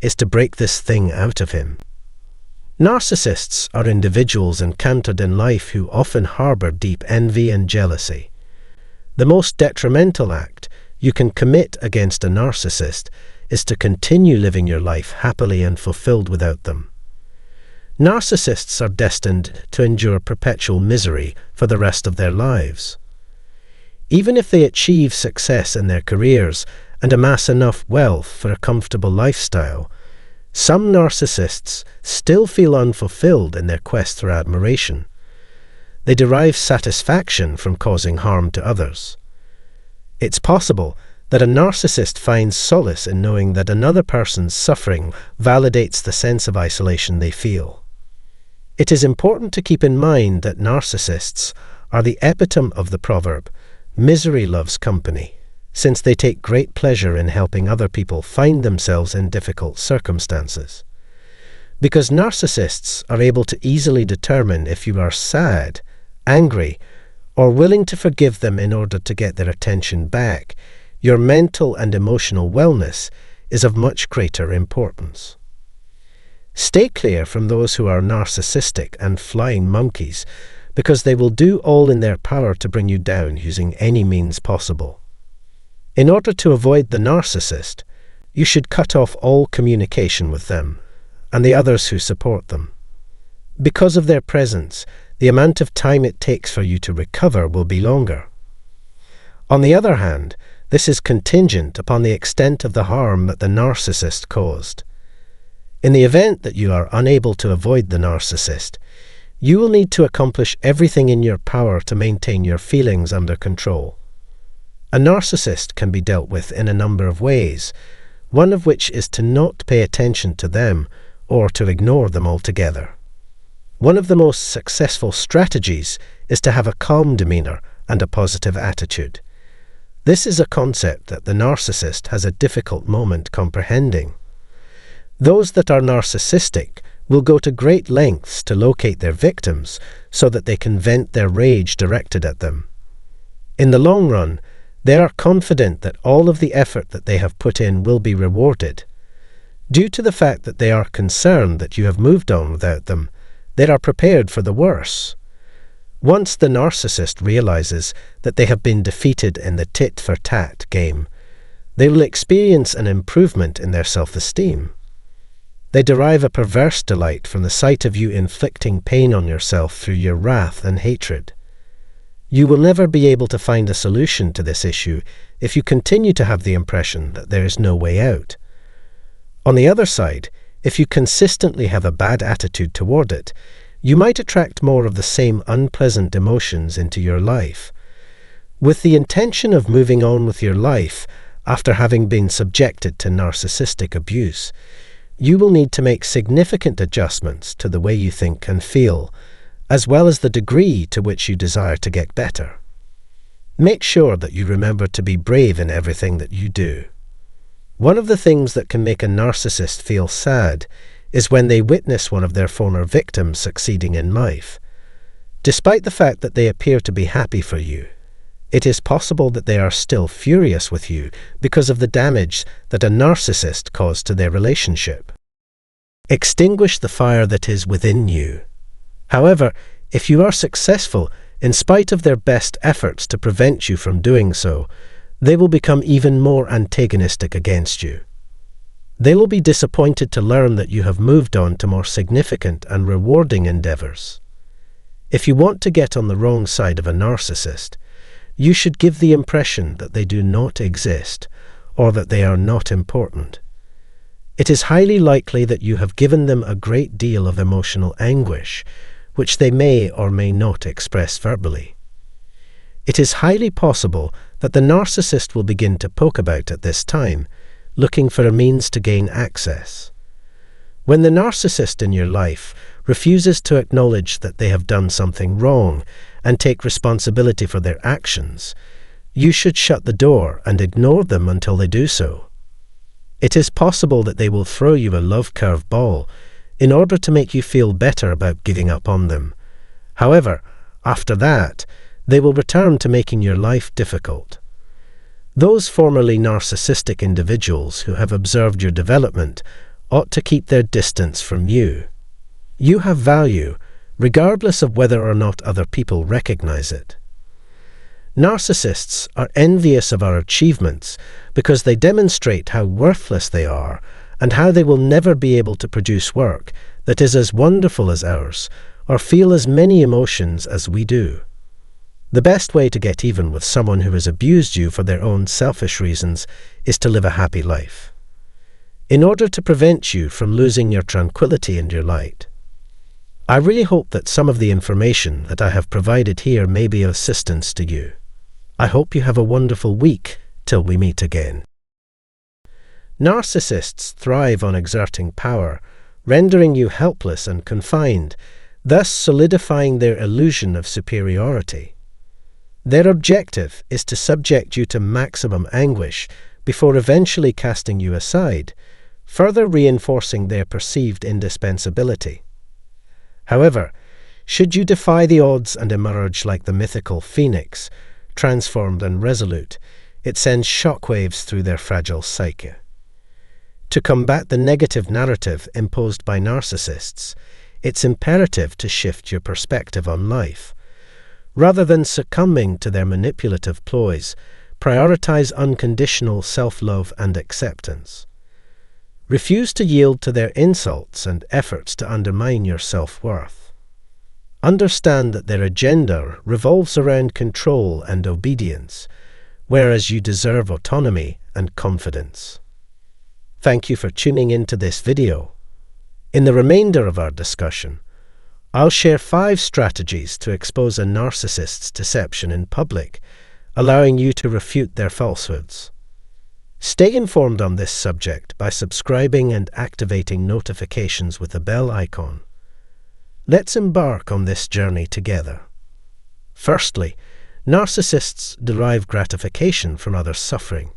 is to break this thing out of him. Narcissists are individuals encountered in life who often harbor deep envy and jealousy. The most detrimental act you can commit against a narcissist is to continue living your life happily and fulfilled without them. Narcissists are destined to endure perpetual misery for the rest of their lives. Even if they achieve success in their careers and amass enough wealth for a comfortable lifestyle, some narcissists still feel unfulfilled in their quest for admiration. They derive satisfaction from causing harm to others. It's possible that a narcissist finds solace in knowing that another person's suffering validates the sense of isolation they feel. It is important to keep in mind that narcissists are the epitome of the proverb, "Misery loves company," since they take great pleasure in helping other people find themselves in difficult circumstances. Because narcissists are able to easily determine if you are sad, angry, or willing to forgive them in order to get their attention back, your mental and emotional wellness is of much greater importance. Stay clear from those who are narcissistic and flying monkeys, because they will do all in their power to bring you down using any means possible. In order to avoid the narcissist, you should cut off all communication with them and the others who support them. Because of their presence, the amount of time it takes for you to recover will be longer. On the other hand, this is contingent upon the extent of the harm that the narcissist caused. In the event that you are unable to avoid the narcissist, you will need to accomplish everything in your power to maintain your feelings under control. A narcissist can be dealt with in a number of ways, one of which is to not pay attention to them or to ignore them altogether. One of the most successful strategies is to have a calm demeanor and a positive attitude. This is a concept that the narcissist has a difficult moment comprehending. Those that are narcissistic will go to great lengths to locate their victims so that they can vent their rage directed at them. In the long run, they are confident that all of the effort that they have put in will be rewarded. Due to the fact that they are concerned that you have moved on without them, they are prepared for the worse. Once the narcissist realizes that they have been defeated in the tit-for-tat game, they will experience an improvement in their self-esteem. They derive a perverse delight from the sight of you inflicting pain on yourself through your wrath and hatred. You will never be able to find a solution to this issue if you continue to have the impression that there is no way out. On the other side, if you consistently have a bad attitude toward it, you might attract more of the same unpleasant emotions into your life. With the intention of moving on with your life after having been subjected to narcissistic abuse, you will need to make significant adjustments to the way you think and feel, as well as the degree to which you desire to get better. Make sure that you remember to be brave in everything that you do. One of the things that can make a narcissist feel sad is when they witness one of their former victims succeeding in life. Despite the fact that they appear to be happy for you, it is possible that they are still furious with you because of the damage that a narcissist caused to their relationship. Extinguish the fire that is within you. However, if you are successful, in spite of their best efforts to prevent you from doing so, they will become even more antagonistic against you. They will be disappointed to learn that you have moved on to more significant and rewarding endeavors. If you want to get on the wrong side of a narcissist, you should give the impression that they do not exist or that they are not important. It is highly likely that you have given them a great deal of emotional anguish, which they may or may not express verbally. It is highly possible that the narcissist will begin to poke about at this time, looking for a means to gain access. When the narcissist in your life refuses to acknowledge that they have done something wrong and take responsibility for their actions, you should shut the door and ignore them until they do so. It is possible that they will throw you a love curve ball in order to make you feel better about giving up on them. However, after that, they will return to making your life difficult. Those formerly narcissistic individuals who have observed your development ought to keep their distance from you. You have value, regardless of whether or not other people recognize it. Narcissists are envious of our achievements because they demonstrate how worthless they are and how they will never be able to produce work that is as wonderful as ours or feel as many emotions as we do. The best way to get even with someone who has abused you for their own selfish reasons is to live a happy life. In order to prevent you from losing your tranquility and your light, I really hope that some of the information that I have provided here may be of assistance to you. I hope you have a wonderful week till we meet again. Narcissists thrive on exerting power, rendering you helpless and confined, thus solidifying their illusion of superiority. Their objective is to subject you to maximum anguish before eventually casting you aside, further reinforcing their perceived indispensability. However, should you defy the odds and emerge like the mythical phoenix, transformed and resolute, it sends shockwaves through their fragile psyche. To combat the negative narrative imposed by narcissists, it's imperative to shift your perspective on life. Rather than succumbing to their manipulative ploys, prioritize unconditional self-love and acceptance. Refuse to yield to their insults and efforts to undermine your self-worth. Understand that their agenda revolves around control and obedience, whereas you deserve autonomy and confidence. Thank you for tuning into this video. In the remainder of our discussion, I'll share 5 strategies to expose a narcissist's deception in public, allowing you to refute their falsehoods. Stay informed on this subject by subscribing and activating notifications with the bell icon. Let's embark on this journey together. Firstly, narcissists derive gratification from others' suffering.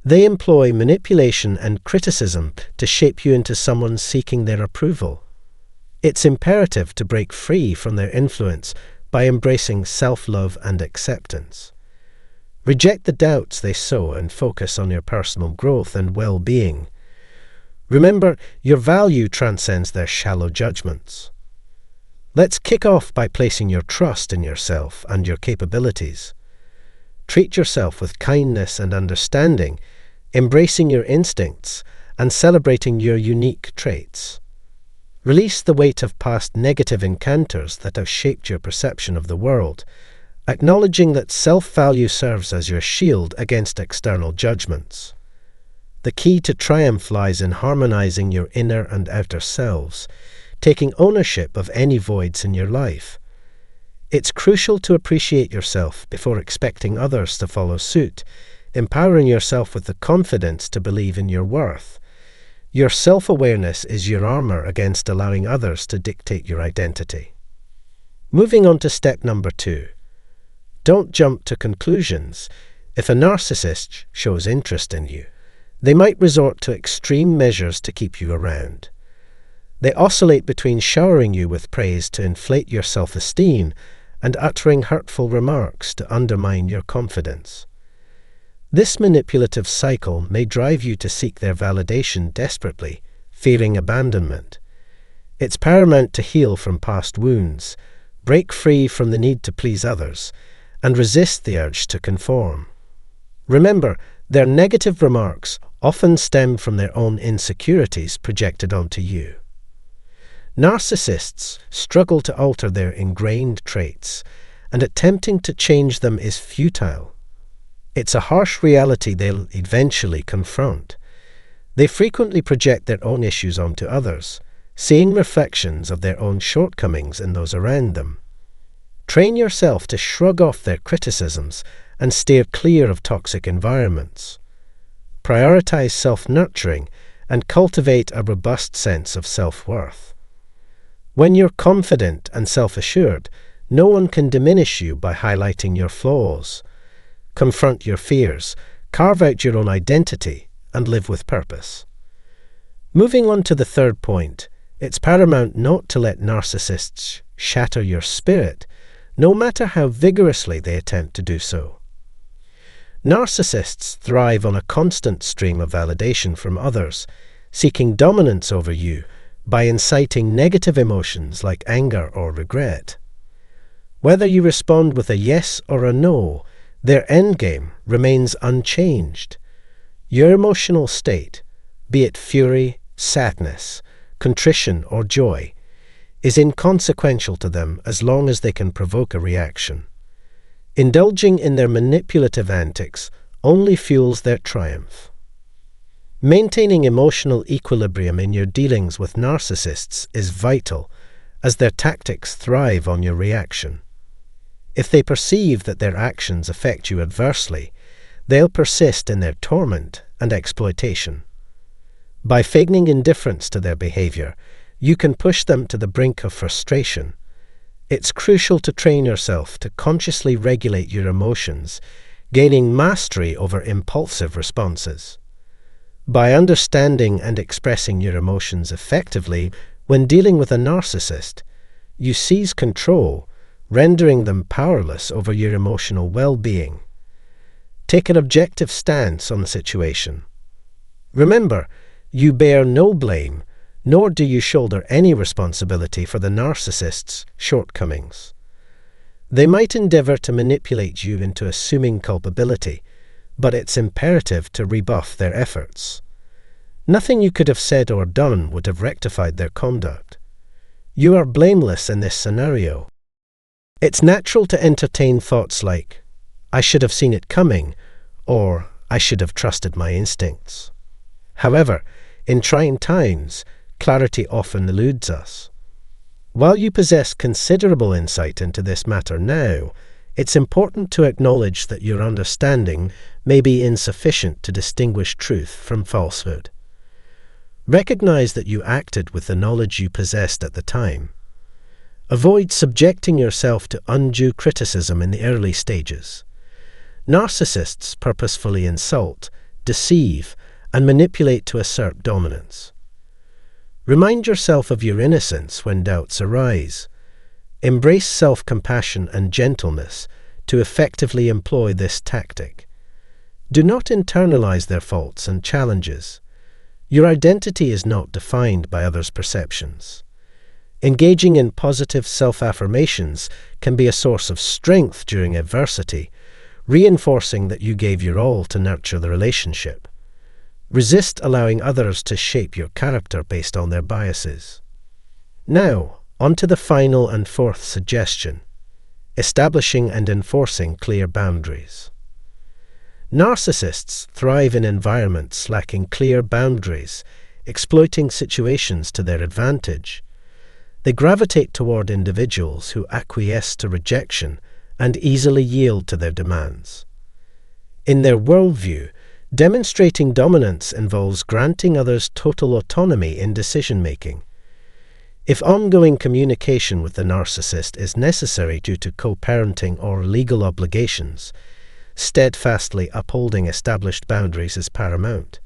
They employ manipulation and criticism to shape you into someone seeking their approval. It's imperative to break free from their influence by embracing self-love and acceptance. Reject the doubts they sow and focus on your personal growth and well-being. Remember, your value transcends their shallow judgments. Let's kick off by placing your trust in yourself and your capabilities. Treat yourself with kindness and understanding, embracing your instincts and celebrating your unique traits. Release the weight of past negative encounters that have shaped your perception of the world, acknowledging that self-value serves as your shield against external judgments. The key to triumph lies in harmonizing your inner and outer selves, taking ownership of any voids in your life. It's crucial to appreciate yourself before expecting others to follow suit, empowering yourself with the confidence to believe in your worth. Your self-awareness is your armor against allowing others to dictate your identity. Moving on to step number 2. Don't jump to conclusions. If a narcissist shows interest in you, they might resort to extreme measures to keep you around. They oscillate between showering you with praise to inflate your self-esteem and uttering hurtful remarks to undermine your confidence. This manipulative cycle may drive you to seek their validation desperately, fearing abandonment. It's paramount to heal from past wounds, break free from the need to please others, and resist the urge to conform. Remember, their negative remarks often stem from their own insecurities projected onto you. Narcissists struggle to alter their ingrained traits, and attempting to change them is futile. It's a harsh reality they'll eventually confront. They frequently project their own issues onto others, seeing reflections of their own shortcomings in those around them. Train yourself to shrug off their criticisms and steer clear of toxic environments. Prioritize self-nurturing and cultivate a robust sense of self-worth. When you're confident and self-assured, no one can diminish you by highlighting your flaws. Confront your fears, carve out your own identity, and live with purpose. Moving on to the third point, it's paramount not to let narcissists shatter your spirit, no matter how vigorously they attempt to do so. Narcissists thrive on a constant stream of validation from others, seeking dominance over you by inciting negative emotions like anger or regret. Whether you respond with a yes or a no, their endgame remains unchanged. Your emotional state, be it fury, sadness, contrition, or joy, is inconsequential to them as long as they can provoke a reaction. Indulging in their manipulative antics only fuels their triumph. Maintaining emotional equilibrium in your dealings with narcissists is vital, as their tactics thrive on your reaction. If they perceive that their actions affect you adversely, they'll persist in their torment and exploitation. By feigning indifference to their behavior, you can push them to the brink of frustration. It's crucial to train yourself to consciously regulate your emotions, gaining mastery over impulsive responses. By understanding and expressing your emotions effectively when dealing with a narcissist, you seize control, rendering them powerless over your emotional well-being. Take an objective stance on the situation. Remember, you bear no blame, nor do you shoulder any responsibility for the narcissist's shortcomings. They might endeavor to manipulate you into assuming culpability, but it's imperative to rebuff their efforts. Nothing you could have said or done would have rectified their conduct. You are blameless in this scenario. It's natural to entertain thoughts like, "I should have seen it coming," or "I should have trusted my instincts." However, in trying times, clarity often eludes us. While you possess considerable insight into this matter now, it's important to acknowledge that your understanding may be insufficient to distinguish truth from falsehood. Recognize that you acted with the knowledge you possessed at the time. Avoid subjecting yourself to undue criticism in the early stages. Narcissists purposefully insult, deceive, and manipulate to assert dominance. Remind yourself of your innocence when doubts arise. Embrace self-compassion and gentleness to effectively employ this tactic. Do not internalize their faults and challenges. Your identity is not defined by others' perceptions. Engaging in positive self-affirmations can be a source of strength during adversity, reinforcing that you gave your all to nurture the relationship. Resist allowing others to shape your character based on their biases. Now, on to the final and fourth suggestion: establishing and enforcing clear boundaries. Narcissists thrive in environments lacking clear boundaries, exploiting situations to their advantage. They gravitate toward individuals who acquiesce to rejection and easily yield to their demands. In their worldview, demonstrating dominance involves granting others total autonomy in decision-making. If ongoing communication with the narcissist is necessary due to co-parenting or legal obligations, steadfastly upholding established boundaries is paramount.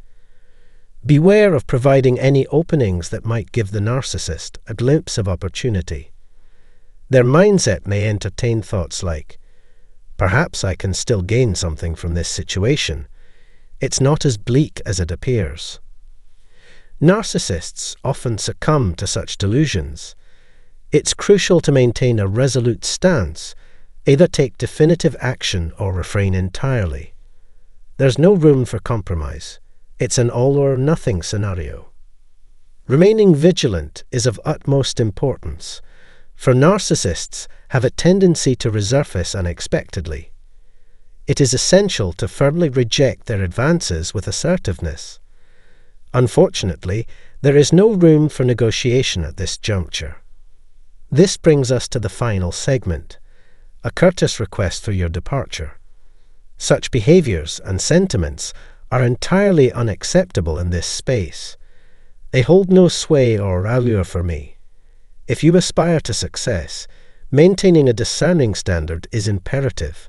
Beware of providing any openings that might give the narcissist a glimpse of opportunity. Their mindset may entertain thoughts like, "Perhaps I can still gain something from this situation. It's not as bleak as it appears." Narcissists often succumb to such delusions. It's crucial to maintain a resolute stance, either take definitive action or refrain entirely. There's no room for compromise. It's an all-or-nothing scenario. Remaining vigilant is of utmost importance, for narcissists have a tendency to resurface unexpectedly. It is essential to firmly reject their advances with assertiveness. Unfortunately, there is no room for negotiation at this juncture. This brings us to the final segment, a courteous request for your departure. Such behaviors and sentiments are entirely unacceptable in this space. They hold no sway or allure for me. If you aspire to success, maintaining a discerning standard is imperative.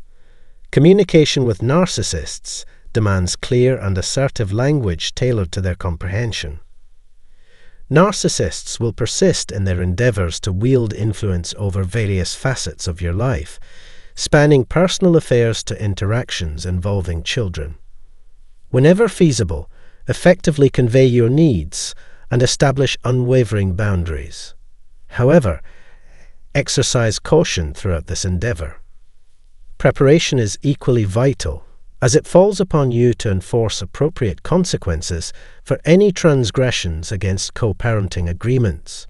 Communication with narcissists demands clear and assertive language tailored to their comprehension. Narcissists will persist in their endeavors to wield influence over various facets of your life, spanning personal affairs to interactions involving children. Whenever feasible, effectively convey your needs, and establish unwavering boundaries. However, exercise caution throughout this endeavor. Preparation is equally vital, as it falls upon you to enforce appropriate consequences for any transgressions against co-parenting agreements.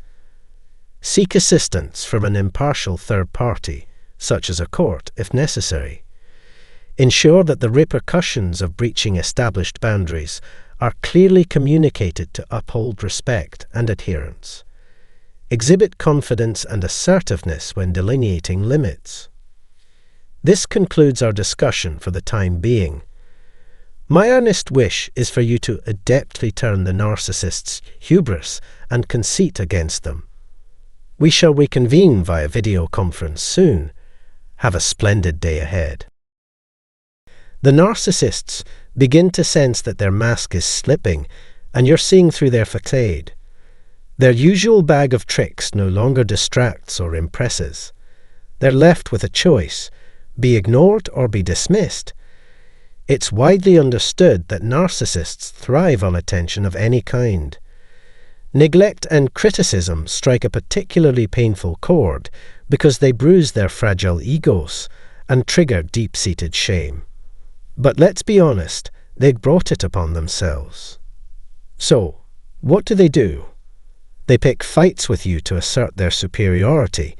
Seek assistance from an impartial third party, such as a court, if necessary. Ensure that the repercussions of breaching established boundaries are clearly communicated to uphold respect and adherence. Exhibit confidence and assertiveness when delineating limits. This concludes our discussion for the time being. My earnest wish is for you to adeptly turn the narcissist's hubris and conceit against them. We shall reconvene via video conference soon. Have a splendid day ahead. The narcissists begin to sense that their mask is slipping and you're seeing through their facade. Their usual bag of tricks no longer distracts or impresses. They're left with a choice: be ignored or be dismissed. It's widely understood that narcissists thrive on attention of any kind. Neglect and criticism strike a particularly painful chord because they bruise their fragile egos and trigger deep-seated shame. But let's be honest, they brought it upon themselves. So, what do? They pick fights with you to assert their superiority,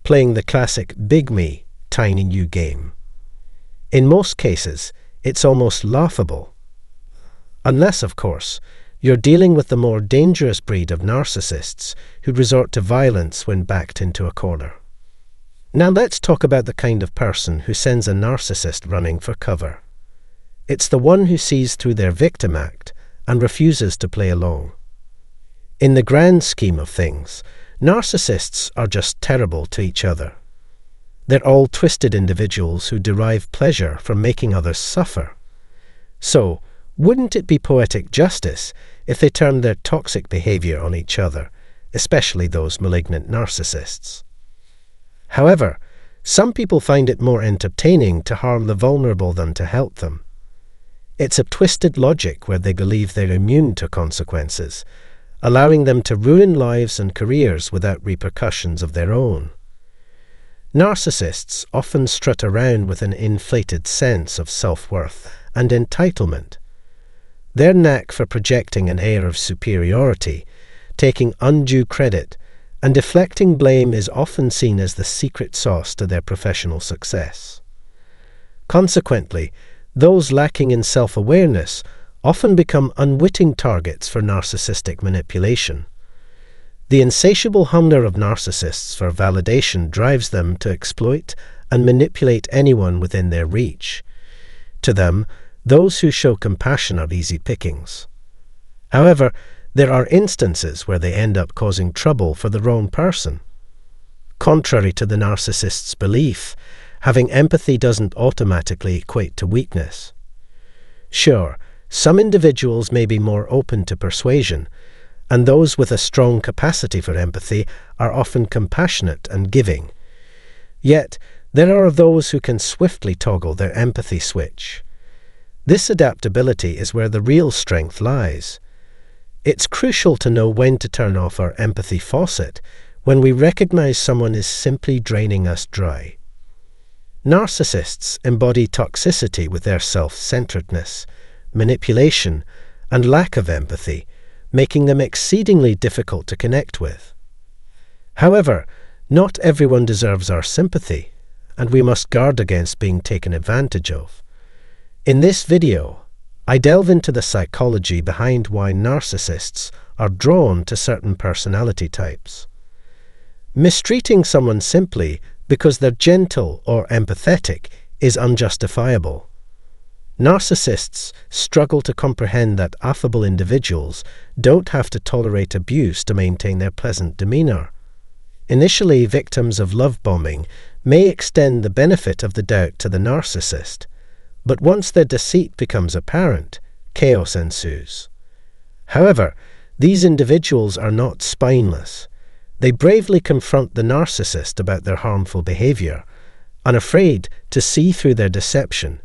playing the classic big me, tiny you game. In most cases, it's almost laughable. Unless, of course, you're dealing with the more dangerous breed of narcissists who resort to violence when backed into a corner. Now let's talk about the kind of person who sends a narcissist running for cover. It's the one who sees through their victim act and refuses to play along. In the grand scheme of things, narcissists are just terrible to each other. They're all twisted individuals who derive pleasure from making others suffer. So, wouldn't it be poetic justice if they turned their toxic behavior on each other, especially those malignant narcissists? However, some people find it more entertaining to harm the vulnerable than to help them. It's a twisted logic where they believe they're immune to consequences, allowing them to ruin lives and careers without repercussions of their own. Narcissists often strut around with an inflated sense of self-worth and entitlement. Their knack for projecting an air of superiority, taking undue credit, and deflecting blame is often seen as the secret sauce to their professional success. Consequently, those lacking in self-awareness often become unwitting targets for narcissistic manipulation. The insatiable hunger of narcissists for validation drives them to exploit and manipulate anyone within their reach. To them, those who show compassion are easy pickings. However, there are instances where they end up causing trouble for the wrong person. Contrary to the narcissist's belief, having empathy doesn't automatically equate to weakness. Sure, some individuals may be more open to persuasion, and those with a strong capacity for empathy are often compassionate and giving. Yet, there are those who can swiftly toggle their empathy switch. This adaptability is where the real strength lies. It's crucial to know when to turn off our empathy faucet when we recognize someone is simply draining us dry. Narcissists embody toxicity with their self-centeredness, manipulation, and lack of empathy, making them exceedingly difficult to connect with. However, not everyone deserves our sympathy, and we must guard against being taken advantage of. In this video, I delve into the psychology behind why narcissists are drawn to certain personality types. Mistreating someone simply because they're gentle or empathetic is unjustifiable. Narcissists struggle to comprehend that affable individuals don't have to tolerate abuse to maintain their pleasant demeanor. Initially, victims of love bombing may extend the benefit of the doubt to the narcissist, but once their deceit becomes apparent, chaos ensues. However, these individuals are not spineless. They bravely confront the narcissist about their harmful behavior, unafraid to see through their deception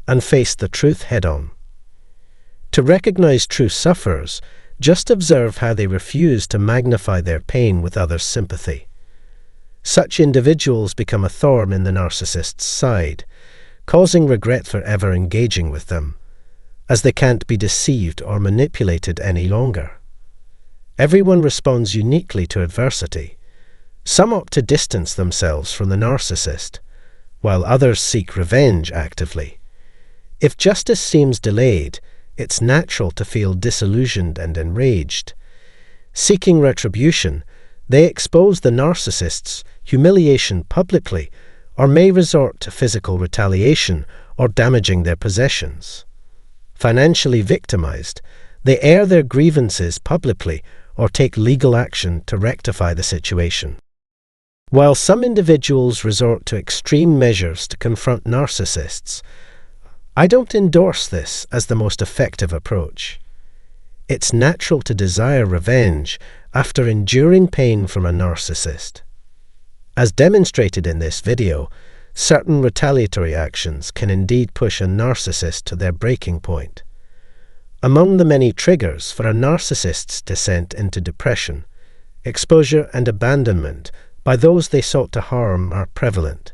and face the truth head-on. To recognize true sufferers, just observe how they refuse to magnify their pain with others' sympathy. Such individuals become a thorn in the narcissist's side, causing regret for ever engaging with them, as they can't be deceived or manipulated any longer. Everyone responds uniquely to adversity. Some opt to distance themselves from the narcissist, while others seek revenge actively. If justice seems delayed, it's natural to feel disillusioned and enraged. Seeking retribution, they expose the narcissist's humiliation publicly, or may resort to physical retaliation or damaging their possessions. Financially victimized, they air their grievances publicly or take legal action to rectify the situation. While some individuals resort to extreme measures to confront narcissists, I don't endorse this as the most effective approach. It's natural to desire revenge after enduring pain from a narcissist. As demonstrated in this video, certain retaliatory actions can indeed push a narcissist to their breaking point. Among the many triggers for a narcissist's descent into depression, exposure and abandonment by those they sought to harm are prevalent.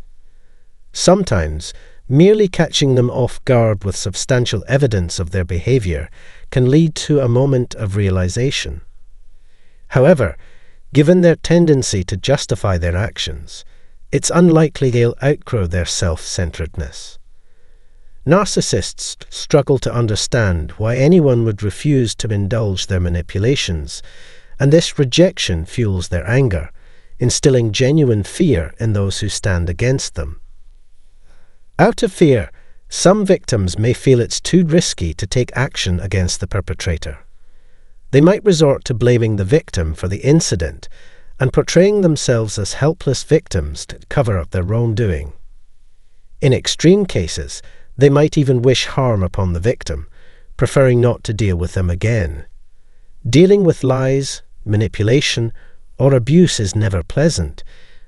Sometimes, merely catching them off guard with substantial evidence of their behavior can lead to a moment of realization. However, given their tendency to justify their actions, it's unlikely they'll outgrow their self-centeredness. Narcissists struggle to understand why anyone would refuse to indulge their manipulations, and this rejection fuels their anger, instilling genuine fear in those who stand against them. Out of fear, some victims may feel it's too risky to take action against the perpetrator. They might resort to blaming the victim for the incident and portraying themselves as helpless victims to cover up their wrongdoing. In extreme cases, they might even wish harm upon the victim, preferring not to deal with them again. Dealing with lies, manipulation, or abuse is never pleasant,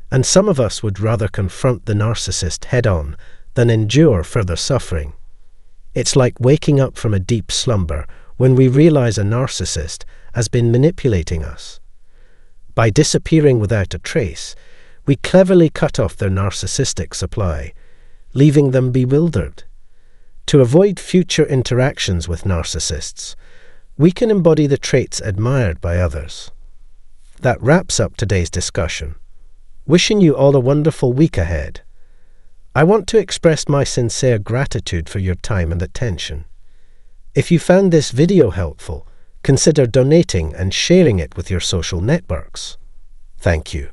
and some of us would rather confront the narcissist head-on than endure further suffering. It's like waking up from a deep slumber when we realize a narcissist has been manipulating us. By disappearing without a trace, we cleverly cut off their narcissistic supply, leaving them bewildered. To avoid future interactions with narcissists, we can embody the traits admired by others. That wraps up today's discussion. Wishing you all a wonderful week ahead. I want to express my sincere gratitude for your time and attention. If you found this video helpful, consider donating and sharing it with your social networks. Thank you.